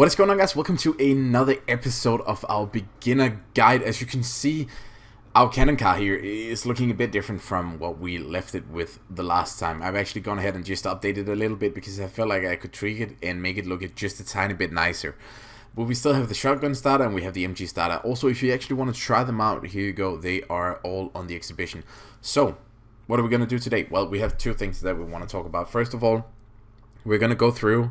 What is going on, guys? Welcome to another episode of our beginner guide. As you can see, our cannon car here is looking a bit different from what we left it with the last time. I've actually gone ahead and just updated it a little bit because I felt like I could tweak it and make it look just a tiny bit nicer. But we still have the shotgun starter and we have the MG starter. Also, if you actually want to try them out, here you go. They are all on the exhibition. So, what are we going to do today? Well, we have two things that we want to talk about. First of all, we're going to go through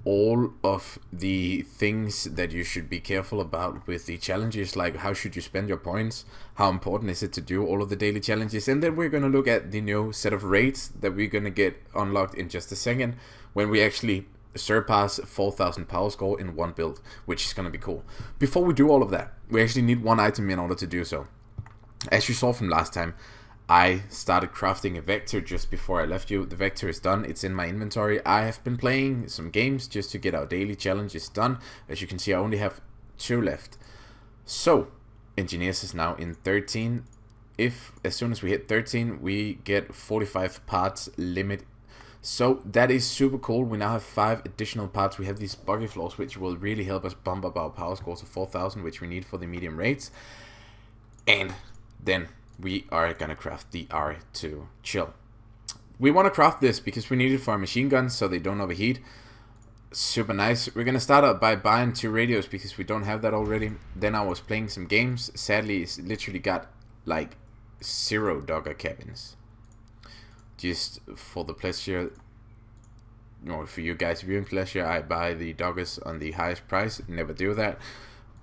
all of the things that you should be careful about with the challenges, like how should you spend your points, how important is it to do all of the daily challenges, and then we're going to look at the new set of raids that we're going to get unlocked in just a second when we actually surpass 4,000 power score in one build, which is going to be cool. Before we do all of that, we actually need one item in order to do so. As you saw from last time, I started crafting a vector just before I left you. The vector is done. It's in my inventory. I have been playing some games just to get our daily challenges done. As you can see, I only have 2 left. So, engineers is now in 13. As soon as we hit 13, we get 45 parts limit. So that is super cool. We now have 5 additional parts. We have these buggy floors, which will really help us bump up our power score to 4,000, which we need for the medium raids. And then we are gonna craft the R2 chill. We want to craft this because we need it for our machine guns so they don't overheat. Super nice. We're gonna start out by buying 2 radios because we don't have that already. Then I was playing some games. Sadly, it's literally got like 0 dogger cabins. Just for the pleasure, or for you guys viewing pleasure, I buy the doggers on the highest price. Never do that.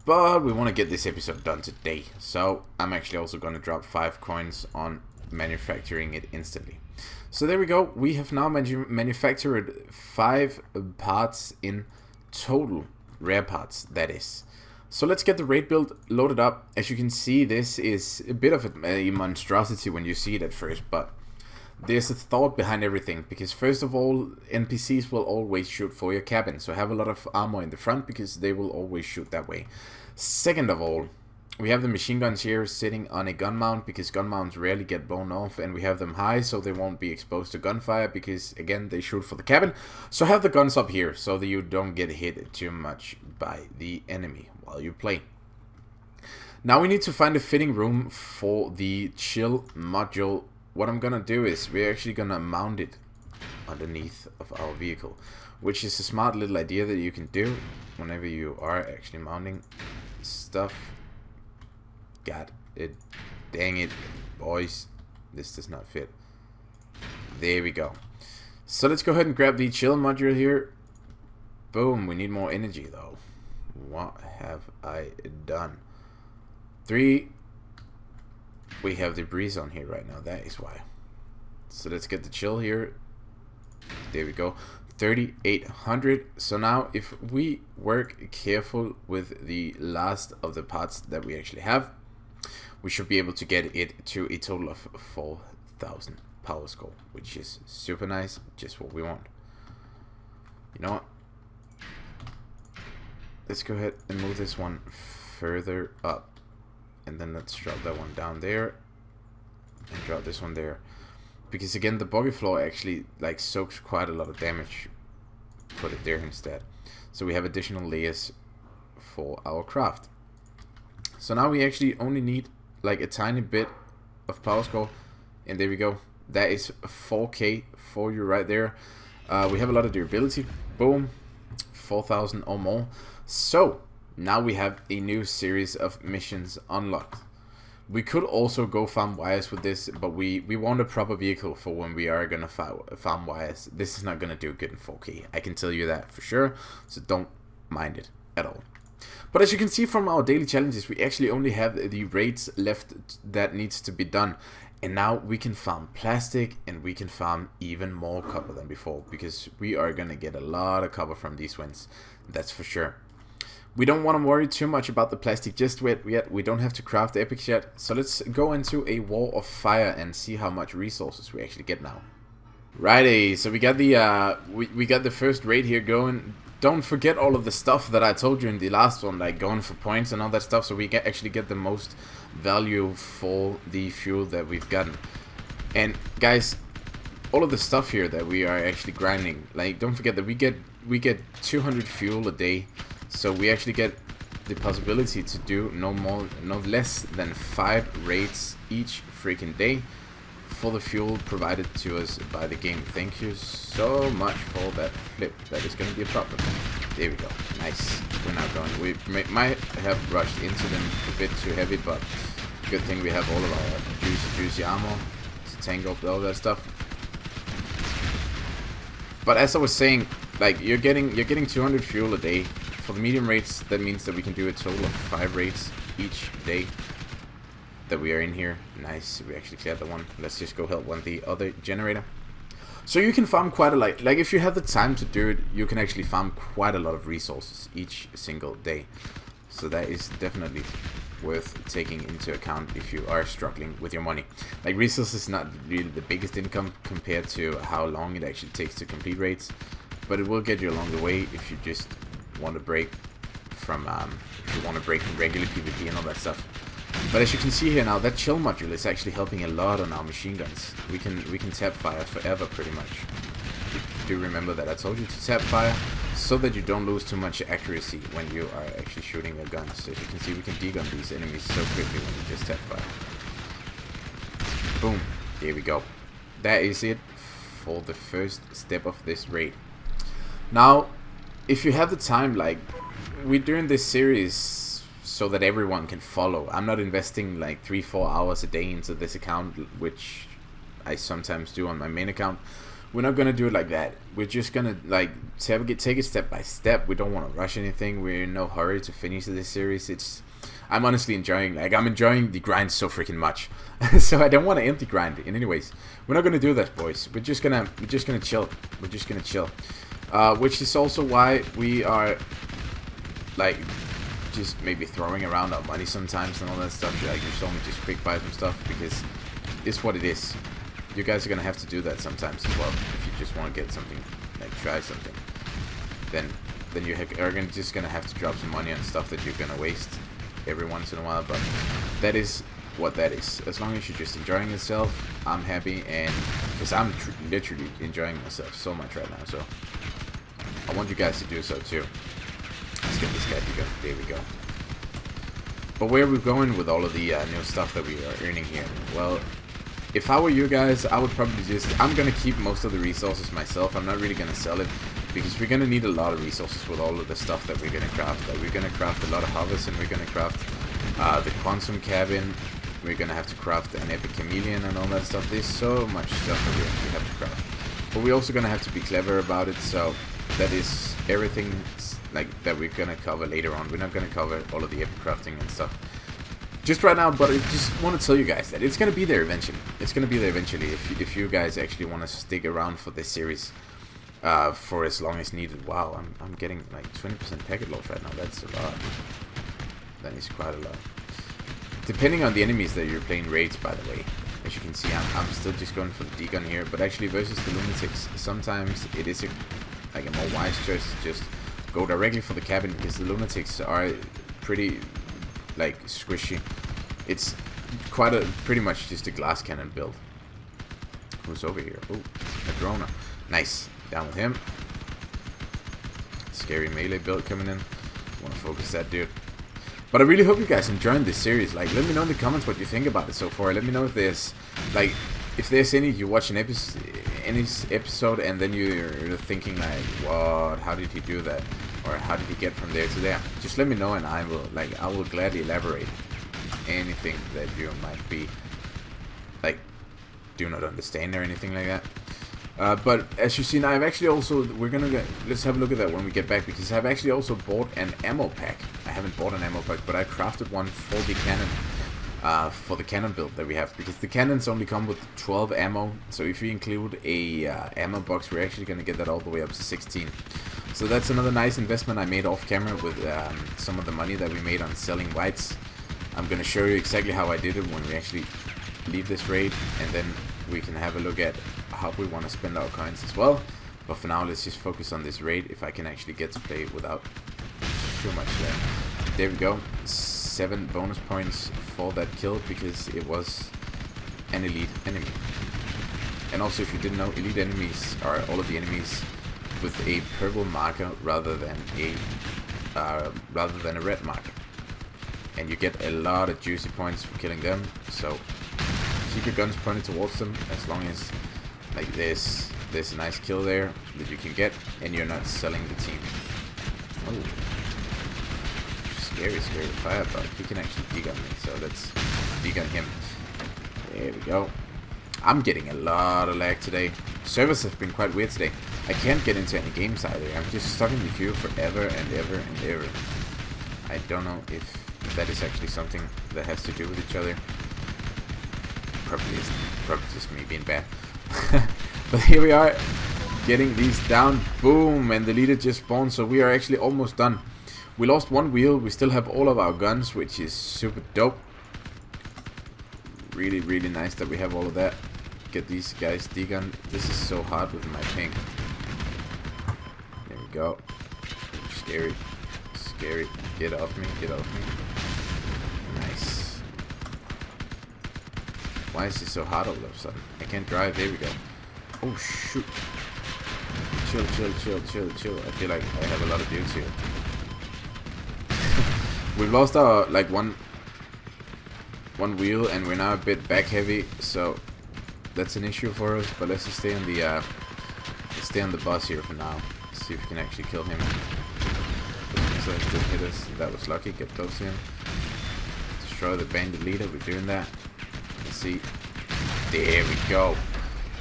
But we want to get this episode done today. So I'm actually also going to drop 5 coins on manufacturing it instantly. So there we go. We have now manufactured 5 parts in total. Rare parts, that is. So let's get the raid build loaded up. As you can see, this is a bit of a monstrosity when you see it at first. But there's a thought behind everything, because first of all, NPCs will always shoot for your cabin, so have a lot of armor in the front because they will always shoot that way. Second of all, we have the machine guns here sitting on a gun mount because gun mounts rarely get blown off, and we have them high so they won't be exposed to gunfire because again they shoot for the cabin. So have the guns up here so that you don't get hit too much by the enemy while you play. Now we need to find a fitting room for the chill module. What I'm gonna do is we're actually gonna mount it underneath of our vehicle, which is a smart little idea that you can do whenever you are actually mounting stuff. God it, dang it, boys, this does not fit. There we go. So let's go ahead and grab the chill module here. Boom. We need more energy though. What have I done? 3. We have the breeze on here right now, that is why. So let's get the chill here. There we go, 3,800. So now if we work careful with the last of the parts that we actually have, we should be able to get it to a total of 4,000 power score, which is super nice, just what we want. You know what? Let's go ahead and move this one further up. And then let's drop that one down there and drop this one there, because again the buggy floor actually like soaks quite a lot of damage. Put it there instead, so we have additional layers for our craft. So now we actually only need like a tiny bit of power score, and there we go. That is 4k for you right there. We have a lot of durability. Boom, 4,000 or more. So now we have a new series of missions unlocked. We could also go farm wires with this, but we want a proper vehicle for when we are gonna farm wires. This is not gonna do good in 4K, I can tell you that for sure, so don't mind it at all. But as you can see from our daily challenges, we actually only have the raids left that needs to be done. And now we can farm plastic, and we can farm even more copper than before, because we are gonna get a lot of copper from these wins, that's for sure. We don't want to worry too much about the plastic just yet. We don't have to craft epics yet. So let's go into a wall of fire and see how much resources we actually get now. Righty, so we got the we got the first raid here going. Don't forget all of the stuff that I told you in the last one, like going for points and all that stuff, so we can actually get the most value for the fuel that we've gotten. And guys, all of the stuff here that we are actually grinding, like don't forget that we get we get 200 fuel a day, so we actually get the possibility to do no less than 5 raids each freaking day for the fuel provided to us by the game. Thank you so much for that flip. That is going to be a problem. There we go. Nice. We're now going. We might have rushed into them a bit too heavy, but good thing we have all of our juicy armor to tank off all that stuff. But as I was saying, like you're getting 200 fuel a day. For the medium raids, that means that we can do a total of 5 raids each day that we are in here. Nice, we actually cleared the one. Let's just go help the other generator. So you can farm quite a lot. Like if you have the time to do it, you can actually farm quite a lot of resources each single day. So that is definitely worth taking into account if you are struggling with your money. Like resources is not really the biggest income compared to how long it actually takes to complete raids, but it will get you along the way if you just want to break from regular PvP and all that stuff. But as you can see here now, that chill module is actually helping a lot on our machine guns. We can tap fire forever pretty much. Do remember that I told you to tap fire so that you don't lose too much accuracy when you are actually shooting your guns. So as you can see, we can degun these enemies so quickly when we just tap fire. Boom. There we go. That is it for the first step of this raid. Now, if you have the time, like we're doing this series so that everyone can follow. I'm not investing like 3-4 hours a day into this account, which I sometimes do on my main account. We're not gonna do it like that. We're just gonna like take it step by step. We don't want to rush anything. We're in no hurry to finish this series. I'm honestly enjoying, I'm enjoying the grind so freaking much. So I don't want to end the grind in any ways. We're not gonna do that, boys. We're just gonna chill. We're just gonna chill. Which is also why we are like just maybe throwing around our money sometimes and all that stuff. Like you saw me just quick buy some stuff because it's what it is. You guys are gonna have to do that sometimes as well if you just want to get something, like try something. Then you are just gonna have to drop some money on stuff that you're gonna waste every once in a while. But that is what that is. As long as you're just enjoying yourself, I'm happy, and because I'm literally enjoying myself so much right now. So I want you guys to do so too. Let's get this guy to go. There we go. But where are we going with all of the new stuff that we are earning here? Well, if I were you guys, I would probably I'm going to keep most of the resources myself. I'm not really going to sell it because we're going to need a lot of resources with all of the stuff that we're going to craft. Like we're going to craft a lot of hovers, and we're going to craft the quantum cabin. We're going to have to craft an epic chameleon and all that stuff. There's so much stuff that we actually have to craft. But we're also going to have to be clever about it. So that is everything like that we're going to cover later on. We're not going to cover all of the epic crafting and stuff just right now, but I just want to tell you guys that it's going to be there eventually. It's going to be there eventually if you guys actually want to stick around for this series for as long as needed. Wow, I'm getting like 20% packet loss right now. That's a lot. That is quite a lot. Depending on the enemies that you're playing raids, by the way. As you can see, I'm still just going for the degun here, but actually versus the lunatics, sometimes it is a more wise choice to just go directly for the cabin, because the lunatics are pretty like squishy. It's pretty much just a glass cannon build. Who's over here? Oh, a droner. Nice. Down with him. Scary melee build coming in. Want to focus that dude. But I really hope you guys enjoying this series. Like, let me know in the comments what you think about it so far. Let me know if there's any you watch any episode and then you're thinking like, what? How did he do that? Or how did he get from there to there? Just let me know, and I will gladly elaborate anything that you might be like do not understand or anything like that. But as you see now, I've actually also let's have a look at that when we get back, because I've actually also bought an ammo pack. I haven't bought an ammo pack, but I crafted one for the cannon, for the cannon build that we have, because the cannons only come with 12 ammo. So if you include a ammo box, we're actually going to get that all the way up to 16. So that's another nice investment I made off camera with some of the money that we made on selling whites. I'm going to show you exactly how I did it when we actually leave this raid, and then we can have a look at how we want to spend our coins as well. But for now, let's just focus on this raid, if I can actually get to play without too much there. There we go. 7 bonus points for that kill, because it was an elite enemy. And also, if you didn't know, elite enemies are all of the enemies with a purple marker rather than a red marker, and you get a lot of juicy points for killing them. So keep your guns pointed towards them, as long as like there's a nice kill there that you can get, and you're not selling the team. Oh, scary firebug. He can actually degun me, so let's degun him. There we go. I'm getting a lot of lag today. Servers have been quite weird today. I can't get into any games either. I'm just stuck in the queue forever and ever and ever. I don't know if that is actually something that has to do with each other. Probably isn't. Probably just me being bad. But here we are, getting these down. Boom, and the leader just spawned, so we are actually almost done. We lost one wheel. We still have all of our guns, which is super dope. Really nice that we have all of that. Get these guys degunned. This is so hard with my ping. There we go. Scary. Get off me. Nice. Why is this so hard all of a sudden? I can't drive. There we go. Oh shoot. Chill. I feel like I have a lot of dudes here. We've lost our like one wheel, and we're now a bit back heavy, so that's an issue for us. But let's just stay on the bus here for now. See if we can actually kill him. So he did hit us. That was lucky. Get close to him. Destroy the bandit leader. We're doing that. Let's see. There we go.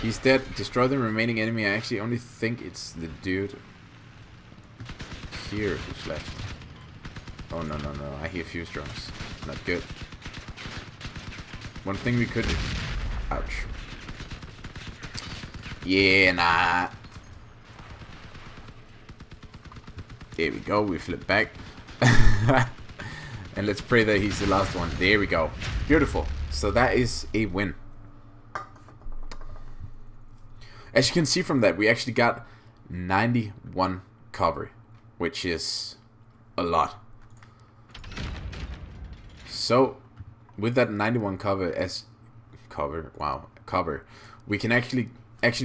He's dead. Destroy the remaining enemy. I actually only think it's the dude here who's left. Oh no. I hear fuse drones. Not good. One thing we could do. Ouch. Yeah, nah. There we go. We flip back. And let's pray that he's the last one. There we go. Beautiful. So that is a win. As you can see from that, we actually got 91 cover, which is a lot. So with that 91 cover, we can actually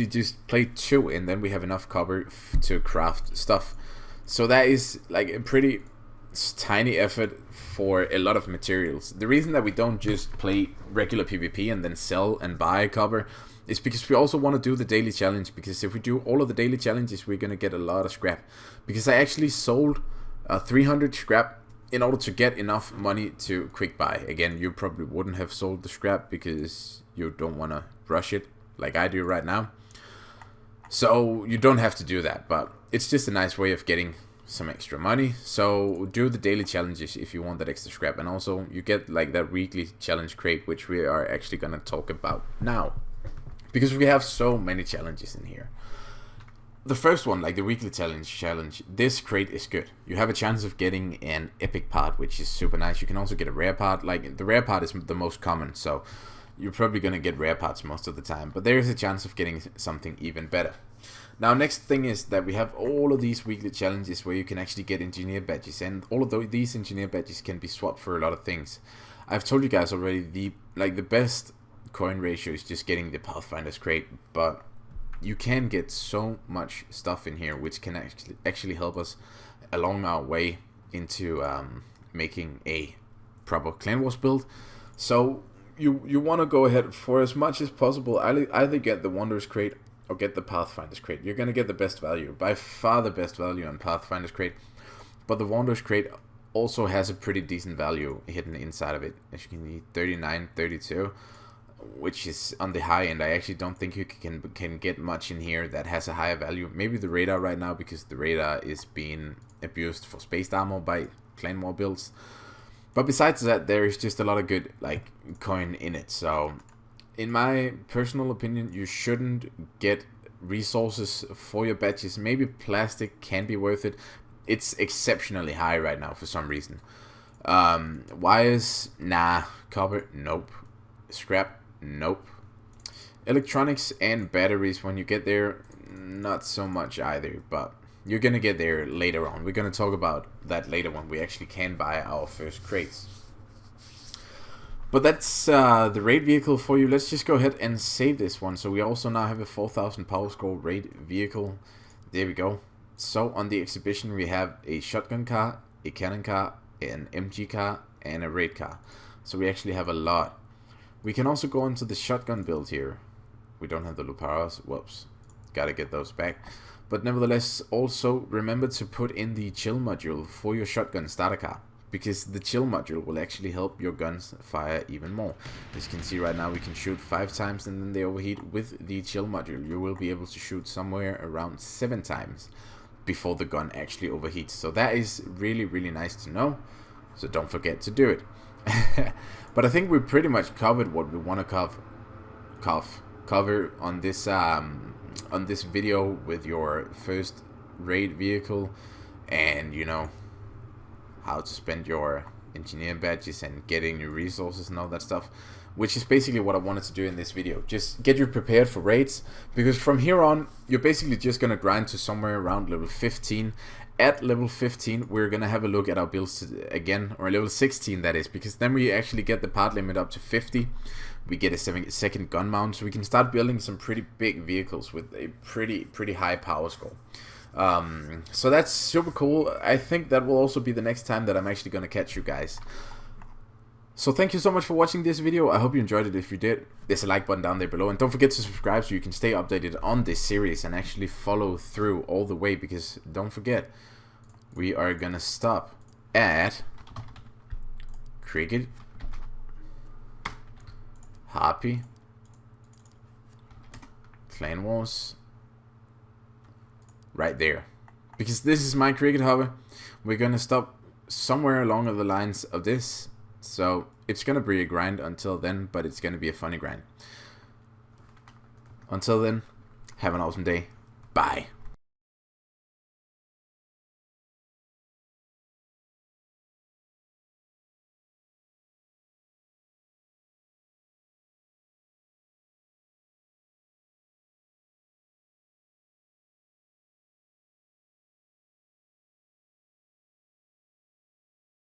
just play 2, and then we have enough cover to craft stuff. So that is like a pretty tiny effort for a lot of materials. The reason that we don't just play regular PvP and then sell and buy cover is because we also want to do the daily challenge, because if we do all of the daily challenges, we're gonna get a lot of scrap. Because I actually sold 300 scrap in order to get enough money to quick buy. Again, you probably wouldn't have sold the scrap because you don't want to rush it like I do right now. So you don't have to do that, but it's just a nice way of getting some extra money. So do the daily challenges if you want that extra scrap, and also you get like that weekly challenge crate, which we are actually gonna talk about now, because we have so many challenges in here. The first one, like the weekly challenge, this crate is good. You have a chance of getting an epic part, which is super nice. You can also get a rare part. Like the rare part is the most common, so you're probably gonna get rare parts most of the time, but there is a chance of getting something even better. Now, next thing is that we have all of these weekly challenges where you can actually get engineer badges, and all of these engineer badges can be swapped for a lot of things. I've told you guys already, the best coin ratio is just getting the Pathfinder's crate, but you can get so much stuff in here which can actually help us along our way into making a proper Clan Wars build. So you want to go ahead for as much as possible. Either get the Wanderer's crate or get the Pathfinder's crate. You're gonna get the best value, by far the best value on Pathfinder's crate, but the Wanderer's crate also has a pretty decent value hidden inside of it. As you can see, 39, 32, which is on the high end. I actually don't think you can get much in here that has a higher value. Maybe the radar right now, because the radar is being abused for spaced armor by Clan War builds. But besides that, there is just a lot of good like coin in it. So in my personal opinion, you shouldn't get resources for your badges. Maybe plastic can be worth it. It's exceptionally high right now for some reason. Wires, nah. Copper, nope. Scrap, nope. Electronics and batteries, when you get there, not so much either, but you're gonna get there later on. We're gonna talk about that later when we actually can buy our first crates. But that's the raid vehicle for you. Let's just go ahead and save this one. So we also now have a 4,000 power score raid vehicle. There we go. So on the exhibition we have a shotgun car, a cannon car, an MG car, and a raid car. So we actually have a lot. We can also go into the shotgun build here. We don't have the Luparas. Whoops. Gotta get those back. But nevertheless, also remember to put in the chill module for your shotgun starter car, because the chill module will actually help your guns fire even more. As you can see right now, we can shoot 5 times and then they overheat. With the chill module, you will be able to shoot somewhere around 7 times before the gun actually overheats. So that is really, really nice to know. So don't forget to do it. But I think we pretty much covered what we want to cover on this video with your first raid vehicle, and you know, how to spend your engineer badges and getting new resources and all that stuff, which is basically what I wanted to do in this video. Just get you prepared for raids, because from here on you're basically just gonna grind to somewhere around level 15. At level 15 we're gonna have a look at our builds again, or level 16 that is, because then we actually get the part limit up to 50. We get a second gun mount, so we can start building some pretty big vehicles with a pretty high power score. So that's super cool. I think that will also be the next time that I'm actually gonna catch you guys. So thank you so much for watching this video. I hope you enjoyed it. If you did, there's a like button down there below, and don't forget to subscribe so you can stay updated on this series and actually follow through all the way, because don't forget, we are gonna stop at Cricket, Happy, Clan Wars, right there, because this is my cricket hobby. We're gonna stop somewhere along the lines of this, so it's gonna be a grind until then, but it's gonna be a funny grind. Until then, have an awesome day. Bye.